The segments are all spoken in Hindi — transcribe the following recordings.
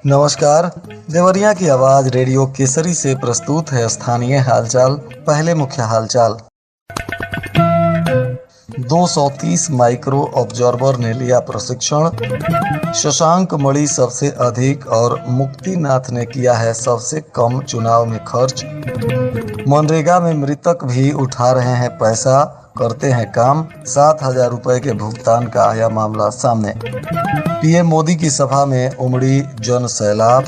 नमस्कार। देवरिया की आवाज रेडियो केसरी से प्रस्तुत है स्थानीय हालचाल। पहले मुख्य हालचाल। 230 माइक्रो ऑब्जर्वर ने लिया प्रशिक्षण। शशांक मणि सबसे अधिक और मुक्तिनाथ ने किया है सबसे कम चुनाव में खर्च। मनरेगा में मृतक भी उठा रहे हैं पैसा, करते हैं काम। 7,000 रुपए के भुगतान का आया मामला सामने। पीएम मोदी की सभा में उमड़ी जन सैलाब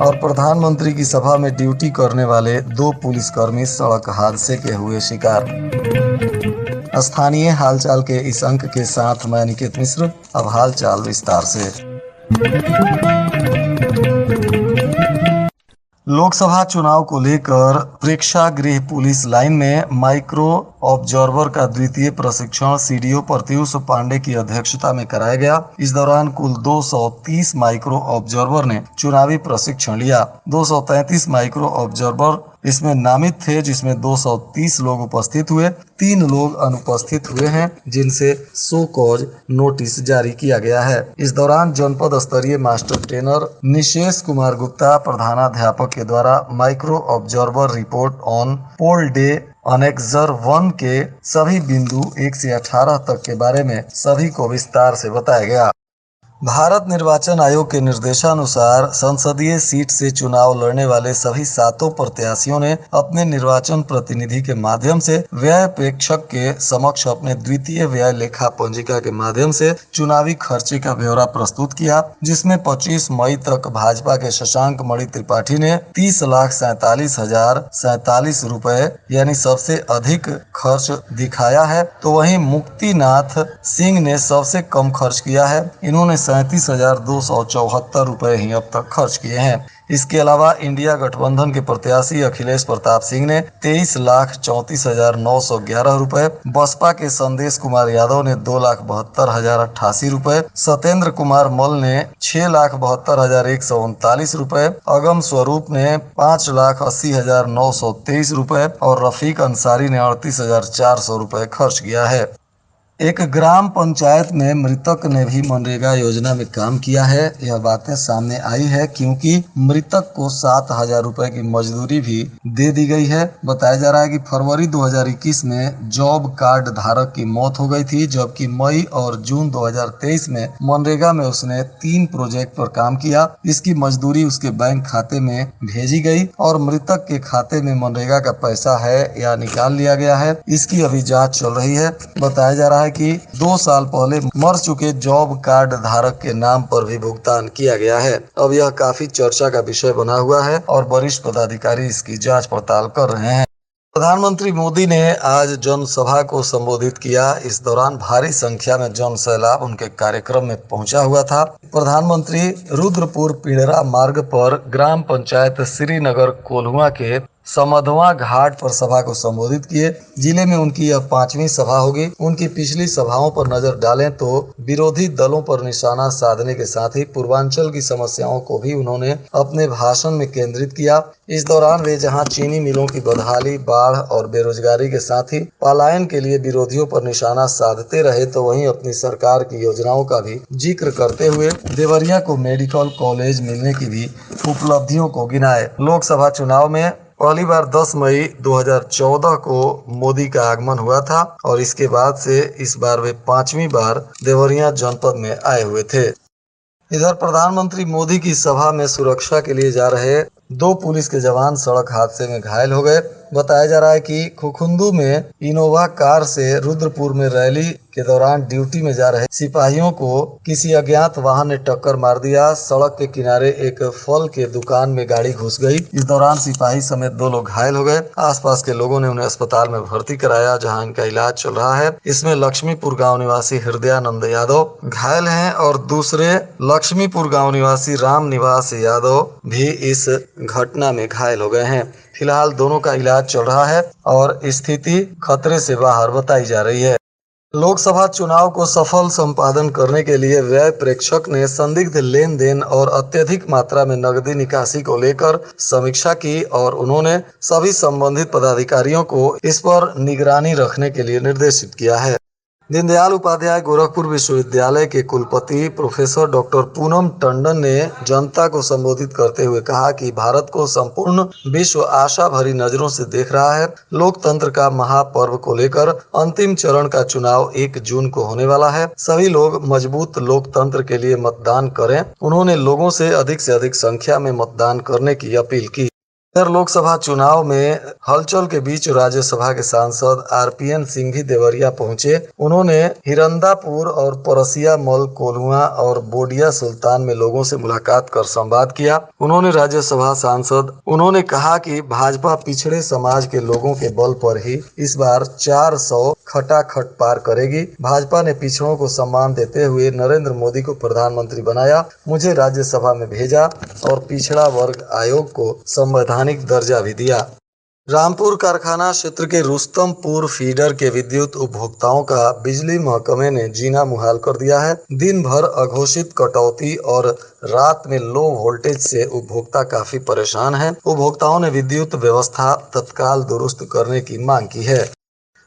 और प्रधानमंत्री की सभा में ड्यूटी करने वाले 2 पुलिसकर्मी सड़क हादसे के हुए शिकार। स्थानीय हालचाल के इस अंक के साथ मैं निकेत मिश्र। अब हालचाल विस्तार से। लोकसभा चुनाव को लेकर प्रेक्षागृह पुलिस लाइन में माइक्रो ऑब्जर्वर का द्वितीय प्रशिक्षण सीडीओ प्रत्यूष पांडे की अध्यक्षता में कराया गया। इस दौरान कुल 230 माइक्रो ऑब्जर्वर ने चुनावी प्रशिक्षण लिया। 233 माइक्रो ऑब्जर्वर इसमें नामित थे, जिसमें 230 लोग उपस्थित हुए। 3 लोग अनुपस्थित हुए हैं, जिनसे शो कॉज नोटिस जारी किया गया है। इस दौरान जनपद स्तरीय मास्टर ट्रेनर निशेष कुमार गुप्ता प्रधानाध्यापक के द्वारा micro observer report on poll day annexure 1 के सभी बिंदु 1 से 18 तक के बारे में सभी को विस्तार से बताया गया। भारत निर्वाचन आयोग के निर्देशानुसार संसदीय सीट से चुनाव लड़ने वाले सभी 7 प्रत्याशियों ने अपने निर्वाचन प्रतिनिधि के माध्यम से व्यय प्रेक्षक के समक्ष अपने द्वितीय व्यय लेखा पंजिका के माध्यम से चुनावी खर्चे का ब्यौरा प्रस्तुत किया, जिसमें 25 मई तक भाजपा के शशांक मणि त्रिपाठी ने 30,47,047 रुपए यानी सबसे अधिक खर्च दिखाया है, तो वहीं मुक्तिनाथ सिंह ने सबसे कम खर्च किया है। इन्होंने 37,274 रुपए ही अब तक खर्च किए हैं। इसके अलावा इंडिया गठबंधन के प्रत्याशी अखिलेश प्रताप सिंह ने 23,34,911 रुपए, बसपा के संदेश कुमार यादव ने 2,72,088 रुपए, सत्येंद्र कुमार मल ने 6,72,139 रुपए, अगम स्वरूप ने 5,80,923 रुपए और रफीक अंसारी ने 38,400 रुपए खर्च किया है। एक ग्राम पंचायत में मृतक ने भी मनरेगा योजना में काम किया है। यह बातें सामने आई है क्योंकि मृतक को 7,000 रुपए की मजदूरी भी दे दी गई है। बताया जा रहा है कि फरवरी 2021 में जॉब कार्ड धारक की मौत हो गई थी, जबकि मई और जून 2023 में मनरेगा में उसने 3 प्रोजेक्ट पर काम किया। इसकी मजदूरी उसके बैंक खाते में भेजी गई और मृतक के खाते में मनरेगा का पैसा है या निकाल लिया गया है, इसकी अभी जाँच चल रही है। बताया जा रहा है कि 2 साल पहले मर चुके जॉब कार्ड धारक के नाम पर भी भुगतान किया गया है। अब यह काफी चर्चा का विषय बना हुआ है और वरिष्ठ पदाधिकारी इसकी जांच पड़ताल कर रहे हैं। प्रधानमंत्री मोदी ने आज जनसभा को संबोधित किया। इस दौरान भारी संख्या में जन सैलाब उनके कार्यक्रम में पहुंचा हुआ था। प्रधानमंत्री रुद्रपुर पिंडरा मार्ग पर ग्राम पंचायत श्रीनगर कोल्हुआ के समधवा घाट पर सभा को संबोधित किए। जिले में उनकी यह 5वीं सभा होगी। उनकी पिछली सभाओं पर नजर डालें तो विरोधी दलों पर निशाना साधने के साथ ही पूर्वांचल की समस्याओं को भी उन्होंने अपने भाषण में केंद्रित किया। इस दौरान वे जहां चीनी मिलों की बदहाली, बाढ़ और बेरोजगारी के साथ ही पलायन के लिए विरोधियों पर निशाना साधते रहे, तो वहीं अपनी सरकार की योजनाओं का भी जिक्र करते हुए देवरिया को मेडिकल कॉलेज मिलने की भी उपलब्धियों को गिनाए। लोकसभा चुनाव में पहली बार 10 मई 2014 को मोदी का आगमन हुआ था और इसके बाद से इस बार वे 5वीं बार देवरिया जनपद में आए हुए थे। इधर प्रधानमंत्री मोदी की सभा में सुरक्षा के लिए जा रहे 2 पुलिस के जवान सड़क हादसे में घायल हो गए। बताया जा रहा है कि खुखुंदू में इनोवा कार से रुद्रपुर में रैली के दौरान ड्यूटी में जा रहे सिपाहियों को किसी अज्ञात वाहन ने टक्कर मार दिया। सड़क के किनारे एक फल के दुकान में गाड़ी घुस गई। इस दौरान सिपाही समेत 2 लोग घायल हो गए। आसपास के लोगों ने उन्हें अस्पताल में भर्ती कराया, जहां इनका इलाज चल रहा है। इसमें लक्ष्मीपुर गाँव निवासी हृदयानंद यादव घायल हैं और दूसरे लक्ष्मीपुर गाँव निवासी राम निवास यादव भी इस घटना में घायल हो गए हैं। फिलहाल दोनों का इलाज चल रहा है और स्थिति खतरे से बाहर बताई जा रही है। लोकसभा चुनाव को सफल संपादन करने के लिए व्यय प्रेक्षक ने संदिग्ध लेन देन और अत्यधिक मात्रा में नकदी निकासी को लेकर समीक्षा की और उन्होंने सभी संबंधित पदाधिकारियों को इस पर निगरानी रखने के लिए निर्देशित किया है। दीनदयाल उपाध्याय गोरखपुर विश्वविद्यालय के कुलपति प्रोफेसर डॉक्टर पूनम टंडन ने जनता को संबोधित करते हुए कहा कि भारत को संपूर्ण विश्व आशा भरी नजरों से देख रहा है। लोकतंत्र का महापर्व को लेकर अंतिम चरण का चुनाव 1 जून को होने वाला है। सभी लोग मजबूत लोकतंत्र के लिए मतदान करें। उन्होंने लोगों से अधिक संख्या में मतदान करने की अपील की। इधर लोकसभा चुनाव में हलचल के बीच राज्यसभा के सांसद आरपीएन सिंह भी देवरिया पहुंचे। उन्होंने हिरंदापुर और परसिया मल कोल्हुआ और बोडिया सुल्तान में लोगों से मुलाकात कर संवाद किया। उन्होंने कहा कि भाजपा पिछड़े समाज के लोगों के बल पर ही इस बार 400 खटाखट पार करेगी। भाजपा ने पिछड़ों को सम्मान देते हुए नरेंद्र मोदी को प्रधानमंत्री बनाया, मुझे राज्यसभा में भेजा और पिछड़ा वर्ग आयोग को संवैधानिक दर्जा भी दिया। रामपुर कारखाना क्षेत्र के रुस्तमपुर फीडर के विद्युत उपभोक्ताओं का बिजली महकमे ने जीना मुहाल कर दिया है। दिन भर अघोषित कटौती और रात में लो वोल्टेज से उपभोक्ता काफी परेशान हैं। उपभोक्ताओं ने विद्युत व्यवस्था तत्काल दुरुस्त करने की मांग की है।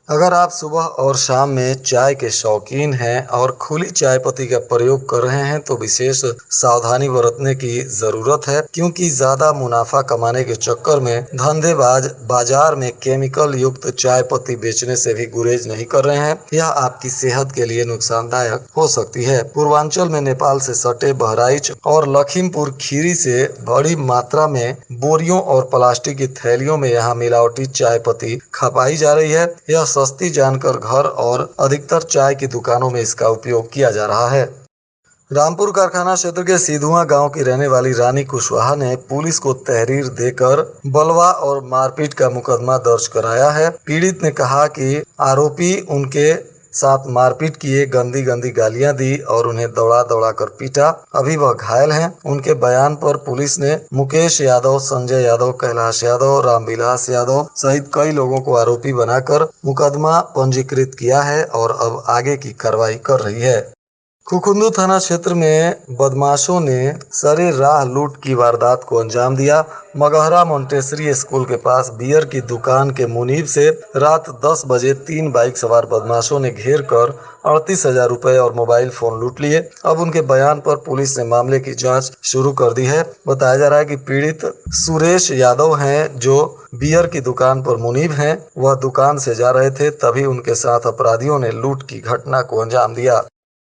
अगर आप सुबह और शाम में चाय के शौकीन हैं और खुली चाय पत्ती का प्रयोग कर रहे हैं तो विशेष सावधानी बरतने की जरूरत है, क्योंकि ज्यादा मुनाफा कमाने के चक्कर में धंधेबाज बाजार में केमिकल युक्त चाय पत्ती बेचने से भी गुरेज नहीं कर रहे हैं। यह आपकी सेहत के लिए नुकसानदायक हो सकती है। पूर्वांचल में नेपाल से सटे बहराइच और लखीमपुर खीरी से बड़ी मात्रा में बोरियों और प्लास्टिक की थैलियों में यहाँ मिलावटी चाय पत्ती खपाई जा रही है। यह सस्ती जानकर घर और अधिकतर चाय की दुकानों में इसका उपयोग किया जा रहा है। रामपुर कारखाना क्षेत्र के सिधुआ गांव की रहने वाली रानी कुशवाहा ने पुलिस को तहरीर देकर बलवा और मारपीट का मुकदमा दर्ज कराया है। पीड़ित ने कहा कि आरोपी उनके साथ मारपीट किए, गंदी गालियां दी और उन्हें दौड़ा कर पीटा। अभी वह घायल हैं। उनके बयान पर पुलिस ने मुकेश यादव, संजय यादव, कैलाश यादव, रामविलास यादव सहित कई लोगों को आरोपी बनाकर मुकदमा पंजीकृत किया है और अब आगे की कार्रवाई कर रही है। खुखुंदू थाना क्षेत्र में बदमाशों ने सरेराह लूट की वारदात को अंजाम दिया। मगहरा मोंटेसरी स्कूल के पास बियर की दुकान के मुनीब से रात 10 बजे 3 बाइक सवार बदमाशों ने घेर कर 38,000 रुपए और मोबाइल फोन लूट लिए। अब उनके बयान पर पुलिस ने मामले की जांच शुरू कर दी है। बताया जा रहा है कि पीड़ित सुरेश यादव हैं, जो बियर की दुकान पर मुनीब हैं। वह दुकान से जा रहे थे, तभी उनके साथ अपराधियों ने लूट की घटना को अंजाम दिया।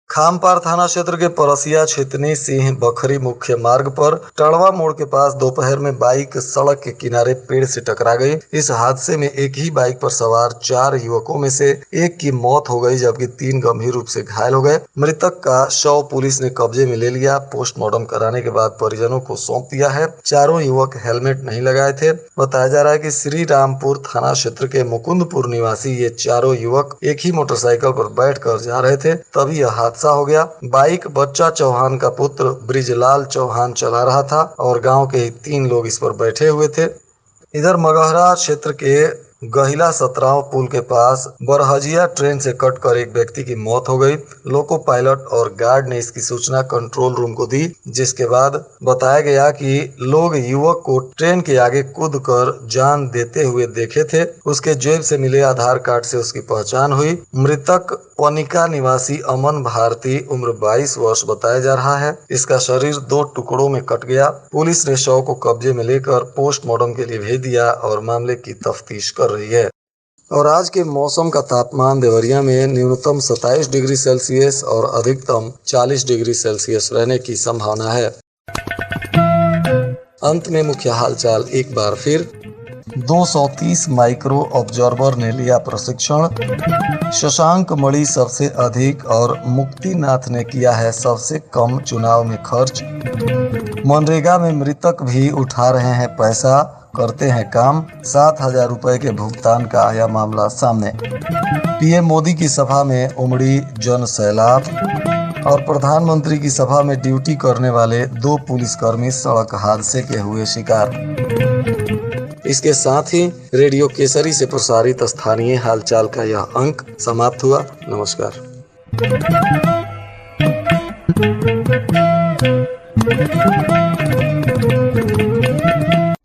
खामपार थाना क्षेत्र के परसिया छितनी सिंह बखरी मुख्य मार्ग पर टड़वा मोड़ के पास दोपहर में बाइक सड़क के किनारे पेड़ से टकरा गई। इस हादसे में एक ही बाइक पर सवार 4 युवकों में से एक की मौत हो गई, जबकि 3 गंभीर रूप से घायल हो गए। मृतक का शव पुलिस ने कब्जे में ले लिया। पोस्टमार्टम कराने के बाद परिजनों को सौंप दिया है। चारों युवक हेलमेट नहीं लगाए थे। बताया जा रहा है कि श्री रामपुर थाना क्षेत्र के मुकुंदपुर निवासी ये चारों युवक एक ही मोटरसाइकिल पर बैठकर जा रहे थे, तभी यह हादसा हो गया। बाइक बच्चा चौहान का पुत्र ब्रिजलाल चौहान चला रहा था और गांव के 3 लोग इस पर बैठे हुए थे। इधर मगहरा क्षेत्र के गहिला सतराव पुल के पास बरहजिया ट्रेन से कटकर एक व्यक्ति की मौत हो गई। लोको पायलट और गार्ड ने इसकी सूचना कंट्रोल रूम को दी, जिसके बाद बताया गया कि लोग युवक को ट्रेन के आगे कूदकर जान देते हुए देखे थे। उसके जेब से मिले आधार कार्ड से उसकी पहचान हुई। मृतक पनिका निवासी अमन भारती उम्र 22 वर्ष बताया जा रहा है। इसका शरीर 2 टुकड़ों में कट गया। पुलिस ने शव को कब्जे में लेकर पोस्टमार्टम के लिए भेज दिया और मामले की तफ्तीश कर रही है। और आज के मौसम का तापमान देवरिया में न्यूनतम 27 डिग्री सेल्सियस और अधिकतम 40 डिग्री सेल्सियस रहने की संभावना है। अंत में मुख्य हालचाल एक बार फिर। 230 माइक्रो ऑब्जर्वर ने लिया प्रशिक्षण। शशांक मणि सबसे अधिक और मुक्तिनाथ ने किया है सबसे कम चुनाव में खर्च। मनरेगा में मृतक भी उठा रहे हैं पैसा, करते हैं काम। 7,000 रुपए के भुगतान का आया मामला सामने। पीएम मोदी की सभा में उमड़ी जन सैलाब और प्रधानमंत्री की सभा में ड्यूटी करने वाले 2 पुलिसकर्मी सड़क हादसे के हुए शिकार। इसके साथ ही रेडियो केसरी से प्रसारित स्थानीय हालचाल का यह अंक समाप्त हुआ। नमस्कार।